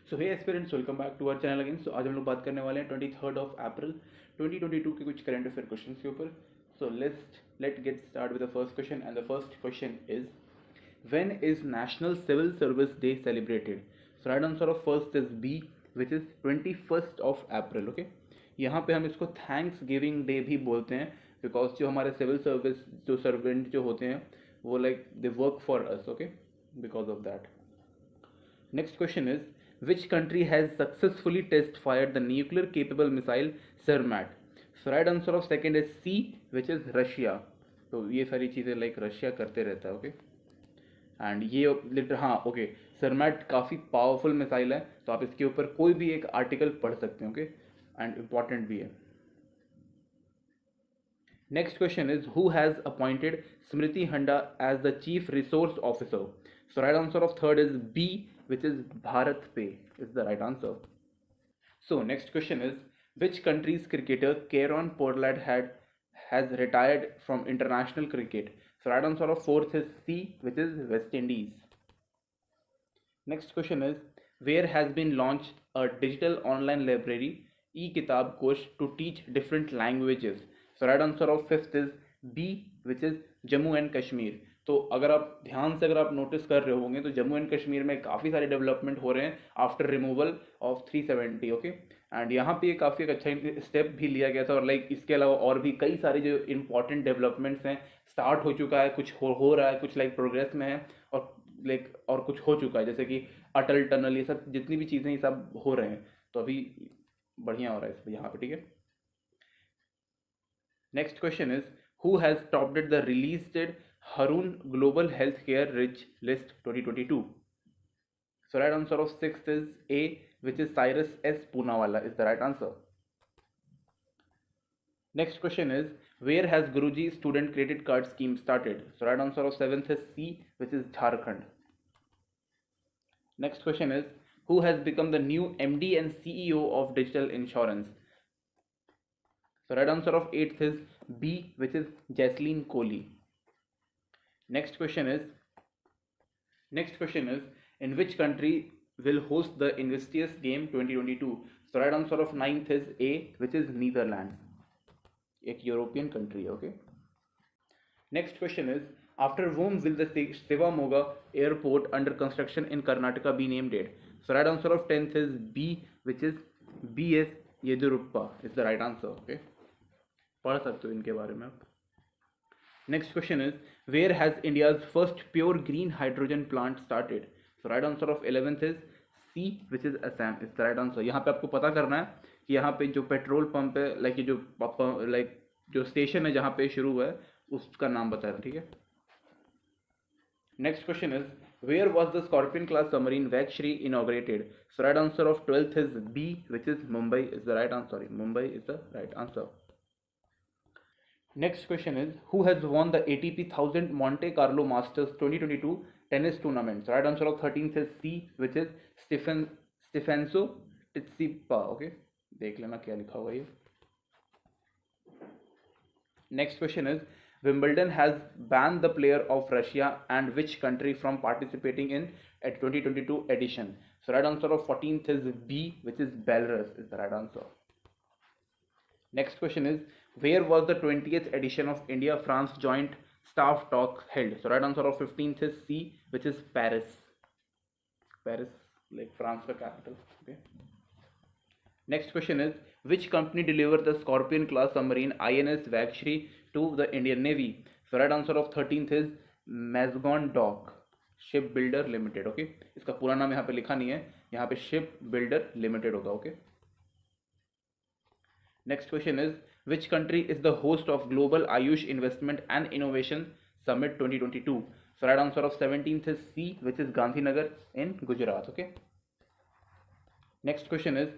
So hey aspirants, welcome back to our channel again. So आज हम लोग बात करने वाले हैं 23 अप्रैल 2022 के कुछ करंट अफेयर क्वेश्चन के ऊपर। So let get start with the first question and the first question is when is national civil service day celebrated. So right answer of first is B which is 21 April. Okay, यहाँ पे हम इसको thanks giving day भी बोलते हैं because जो हमारे civil service जो सर्वेंट जो होते हैं वो like they work for us. Okay, because of that. Next question is which country has successfully test fired the nuclear capable missile Sarmat? So right answer of second is C, which is Russia. तो ये सारी चीज़ें like Russia करते रहता है। Okay, and ये litre हाँ okay, सरमैट काफ़ी पावरफुल मिसाइल है, तो आप इसके ऊपर कोई भी एक आर्टिकल पढ़ सकते हैं। ओके, एंड इम्पॉर्टेंट भी है। Next question is who has appointed Smriti Handa as the Chief Resource Officer? So right answer of third is B, which is Bharat Pay is the right answer. So next question is which country's cricketer Kieron Pollard has retired from international cricket? So right answer of fourth is C, which is West Indies. Next question is where has been launched a digital online library e-kitab Kosh to teach different languages? So right answer of fifth is B, which is Jammu and Kashmir. तो अगर आप ध्यान से अगर आप notice कर रहे होंगे तो जम्मू एंड कश्मीर में काफ़ी सारे डेवलपमेंट हो रहे हैं after removal of 370। Okay, and यहाँ पे काफ़ी एक अच्छा स्टेप भी लिया गया था, और लाइक इसके अलावा और भी कई सारे जो इंपॉर्टेंट डेवलपमेंट्स हैं स्टार्ट हो चुका है, कुछ हो रहा है, कुछ लाइक प्रोग्रेस में है, और लाइक और कुछ हो चुका है, जैसे कि अटल टनल, ये सब जितनी भी चीज़ें ये सब हो रहे हैं, तो अभी बढ़िया हो रहा है इस यहाँ पे। ठीक है, next question is who has topped the released Harun Global Healthcare Rich List 2022? So right answer of sixth is A, which is Cyrus S. Poonawalla is the right answer. Next question is where has Guruji student credit card scheme started? So right answer of seventh is C, which is Jharkhand. Next question is who has become the new MD and CEO of Digital Insurance? So right answer of eighth is B, which is Jaslene Kohli. Next question is in which country will host the Invictus Game 2022? So right answer of ninth is A, which is Netherlands, एक European country है। Okay, next question is after whom will the Shivamoga airport under construction in Karnataka be named? So right answer of 10th is B, which is B.S. Yedurappa is the right answer. Okay, पढ़ सकते हो इनके बारे में आप। Next question is where has India's first pure green hydrogen plant started? So right answer of 11th is C, which is Assam is the right answer. यहाँ पे आपको पता करना है कि यहाँ पे जो पेट्रोल पंप है, लाइक ये जो स्टेशन है जहाँ पे शुरू हुआ है उसका नाम बता रहा। ठीक है, next question is where was the scorpion class submarine Vagsheer inaugurated? So right answer of 12th is B, which is Mumbai is the right answer. Mumbai is the right answer. Next question is who has won the ATP 1000 Monte Carlo Masters 2022 tennis tournament? So right answer of 13th is C, which is Stefansio Tsitsipas. Okay, देख लेना क्या लिखा हुआ है। Next question is Wimbledon has banned the player of Russia and which country from participating in a 2022 edition? So right answer of 14th is B, which is Belarus is the right answer. Next question is where was the 20th edition of India France joint staff talk held? So right answer of 15th is C, which is Paris. Paris, like France का capital. Okay, next question is which company delivered the Scorpion class submarine INS Vagshri to the Indian Navy? So right answer of 13th is Mazagon Dock Shipbuilder Limited. Okay, इसका पूरा नाम यहाँ पे लिखा नहीं है, यहाँ पे Shipbuilder Limited होगा। okay, next question is which country is the host of Global Ayush Investment and Innovation Summit 2022? So right answer of 17th is C, which is Gandhinagar in Gujarat. Okay, next question is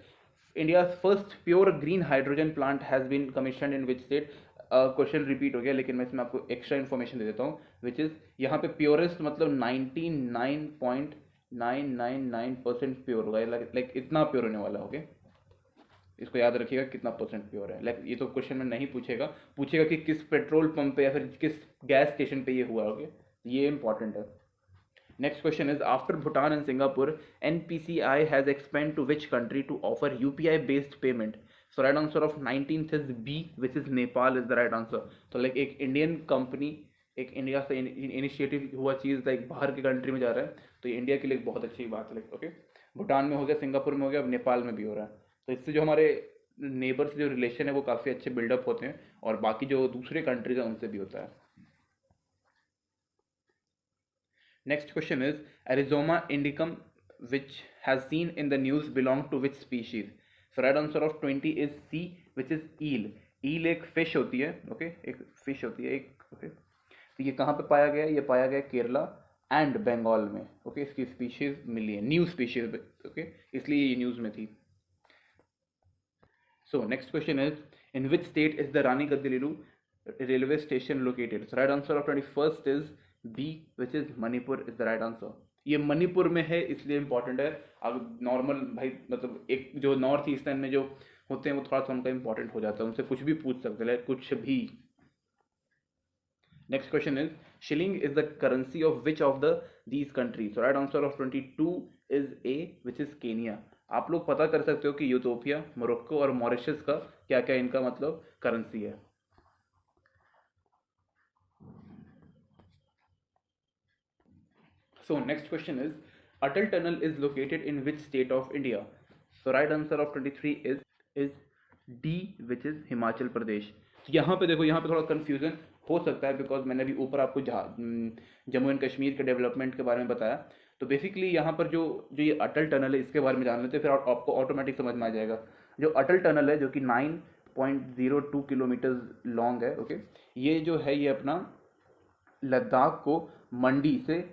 India's first pure green hydrogen plant has been commissioned in which state? Question repeat हो गया लेकिन मैं इसमें आपको extra information दे देता हूँ, which is यहाँ पे प्योरेस्ट मतलब 99.999% प्योर होगा, लाइक इतना प्योर होने वाला। ओके, इसको याद रखिएगा कितना परसेंट प्योर है। लाइक ये तो क्वेश्चन में नहीं पूछेगा कि किस पेट्रोल पंप पे या फिर किस गैस स्टेशन पे ये हुआ। ओके, ये इंपॉर्टेंट है। Next question is, after Bhutan and Singapore, NPCI has expanded to which country to offer UPI based payment? So right answer of 19th is B, which is Nepal is the right answer. So like एक Indian company, एक India से initiative हुआ चीज़ like बाहर के country में जा रहा है, तो ये इंडिया के लिए बहुत अच्छी बात है. लाइक ओके, भूटान में हो गया, सिंगापुर में हो गया, अब नेपाल में भी हो रहा है. तो इससे जो हमारे नेबर से जो रिलेशन है वो काफ़ी अच्छे बिल्डअप होते हैं, और बाकी जो दूसरे कंट्रीज हैं उनसे भी होता है. Next question is, Arizoma indicum, which has seen in the news, belong to which species? So right answer of 20 is C, which is eel. eel एक fish होती है, okay, एक fish होती है एक, okay. तो ये कहाँ पे पाया गया? ये पाया गया केरला एंड बंगाल में, ओके. इसकी स्पीशीज मिली है, न्यू स्पीशीज, ओके, इसलिए ये न्यूज़ में थी. So next question is, in which state is the Rani Gadililu railway station located? So right answer of 21st is B, which is Manipur is the right answer. ये मणिपुर में है इसलिए important है. अब नॉर्मल भाई मतलब एक जो नॉर्थ ईस्टर्न में जो होते हैं वो थोड़ा सा उनका इंपॉर्टेंट हो जाता है, उनसे कुछ भी पूछ सकते हैं, कुछ भी. Next question is, shilling is the currency of which of the these countries? Right answer of 22 is A, which is Kenya. आप लोग पता कर सकते हो कि यूथोपिया, मोरक्को और मॉरिशस का क्या क्या इनका मतलब करेंसी है. So next question is, Atal Tunnel is located in which state of India? So right answer of 23 is D, which is Himachal Pradesh. तो यहाँ पे देखो, यहाँ पे थोड़ा कंफ्यूजन हो सकता है बिकॉज मैंने अभी ऊपर आपको जम्मू एंड कश्मीर के डेवलपमेंट के बारे में बताया. तो बेसिकली यहाँ पर जो जो ये अटल टनल है इसके बारे में जान लेते हैं, फिर आपको ऑटोमेटिक समझ में आ जाएगा. जो अटल टनल है जो कि 9.02 किलोमीटर लॉन्ग है, ओके, ये जो है ये अपना लद्दाख को मंडी से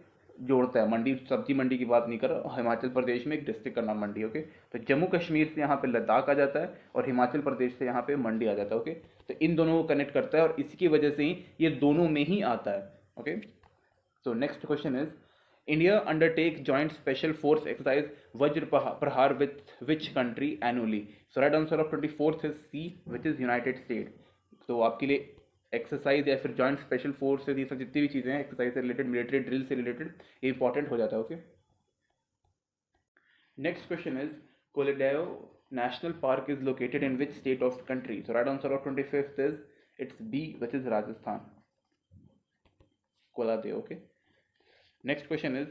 जोड़ता है. मंडी सब्जी मंडी की बात नहीं कर रहा, हिमाचल प्रदेश में एक डिस्ट्रिक्ट का नाम मंडी, ओके. तो जम्मू कश्मीर से यहाँ पे लद्दाख आ जाता है और हिमाचल प्रदेश से यहाँ पे मंडी आ जाता है, ओके. तो इन दोनों को कनेक्ट करता है और इसकी वजह से ही ये दोनों में ही आता है, okay. So next question is, India undertake joint special force exercise Vajra Prahar with which country annually? So right answer of 24th is C, which is United State. तो आपके लिए एक्सरसाइज या फिर जॉइंट स्पेशल फोर्स से ये सब जितनी भी चीज़ें हैं एक्सरसाइज से रिलेटेड, मिलिट्री ड्रिल से रिलेटेड, ये इंपॉर्टेंट हो जाता है, okay. Next question is, Keoladeo national park is located in which state of country? So right answer of 25th is it's B, which is Rajasthan, Keoladeo, okay. Next question is,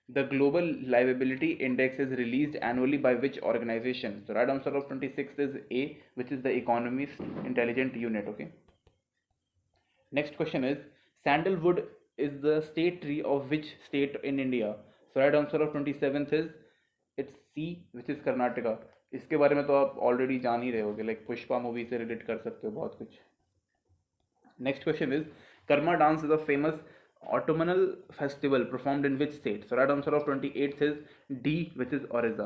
the global livability index is released annually by which organization? So right answer of 26th is A, which is the economist intelligent unit, okay. Next question is, sandalwood is the state tree of which state in India? So right answer of 27th is it's C, which is Karnataka. इसके बारे में तो आप already जान ही रहे होगे, like Pushpa movie से relate कर सकते हो बहुत कुछ. Next question is, Karma dance is a famous autumnal festival performed in which state? So right answer of 28th is D, which is Orissa.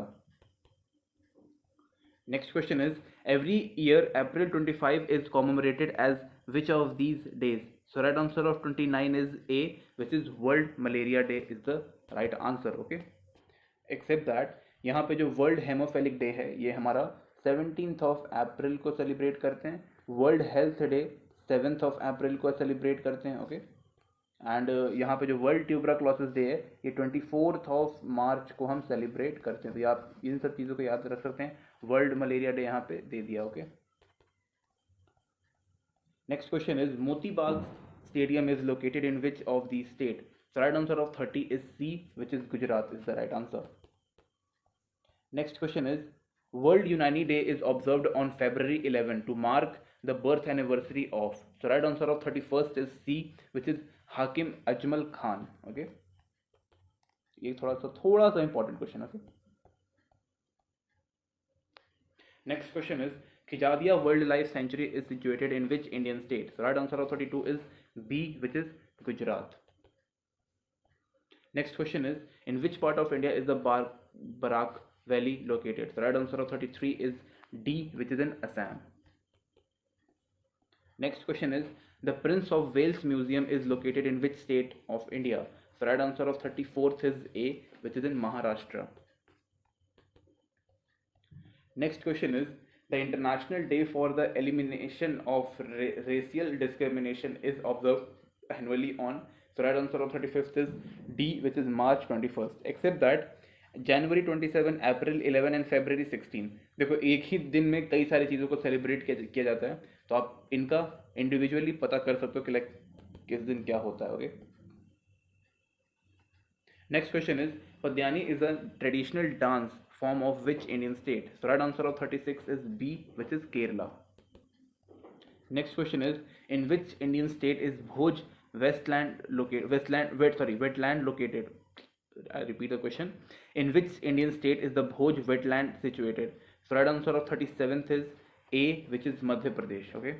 Next question is, every year April 25 is commemorated as which of these days? So right answer of 29 is A, which is World Malaria Day is the right answer, okay. Except that यहाँ पे जो world haemophilic day है ये हमारा 17th of April को celebrate करते हैं. World health day 7th of April को सेलिब्रेट करते हैं, ओके. एंड यहाँ पे जो वर्ल्ड ट्यूबरक्लोसिस डे है ये 24th of March को हम सेलिब्रेट करते हैं. तो आप इन सब चीज़ों को याद रख सकते हैं. वर्ल्ड मलेरिया डे यहाँ पे दे दिया, okay. Next question is, Moti Bagh stadium is located in which of the state? So right answer of 30 is C, which is Gujarat is the right answer. Next question is, world Unani day is observed on February 11 to mark the birth anniversary of? So right answer of 31st is C, which is Hakim Ajmal Khan, okay. ये थोड़ा सा important question, okay. Next question is, Khijadiya wildlife sanctuary is situated in which Indian state? So right answer of 32 is B, which is Gujarat. Next question is, in which part of India is the Barak valley located? So right answer of 33 is D, which is in Assam. Next question is, the Prince of Wales Museum is located in which state of India? So right answer of 34th is A, which is in Maharashtra. Next question is, the International Day for the Elimination of Racial Discrimination is observed annually on? So right answer of 35th is D, which is March 21st. Except that January 27, April 11 and February 16, देखो एक ही दिन में कई सारी चीज़ों को celebrate किया जाता है, तो आप इनका इंडिविजुअली पता कर सकते हो कि लाइक किस दिन क्या होता है. Okay. Next question is, Padyani is a traditional dance form of which Indian state? So right answer of 36 is B, which is Kerala. Next question is, in which Indian state is Bhoj wetland located? I repeat the question. In which Indian state is the Bhoj wetland situated? So right answer of 37th is A, which is Madhya Pradesh. Okay.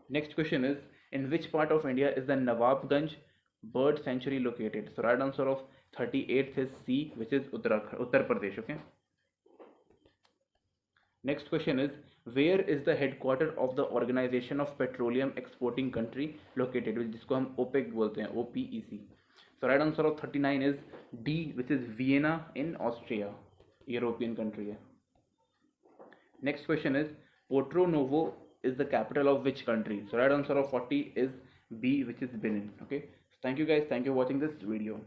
Next question is, in which part of India is the Nawabganj bird sanctuary located? So right answer of 38th is C, which is Uttar Pradesh. Okay. Next question is, where is the headquarter of the Organization of Petroleum Exporting Country located? जिसको हम OPEC बोलते हैं, OPEC. So right answer of 39 is D, which is Vienna in Austria, European country है. Next question is, Porto Novo is the capital of which country? So right answer of 40 is B, which is Benin. Okay. So thank you guys. Thank you for watching this video.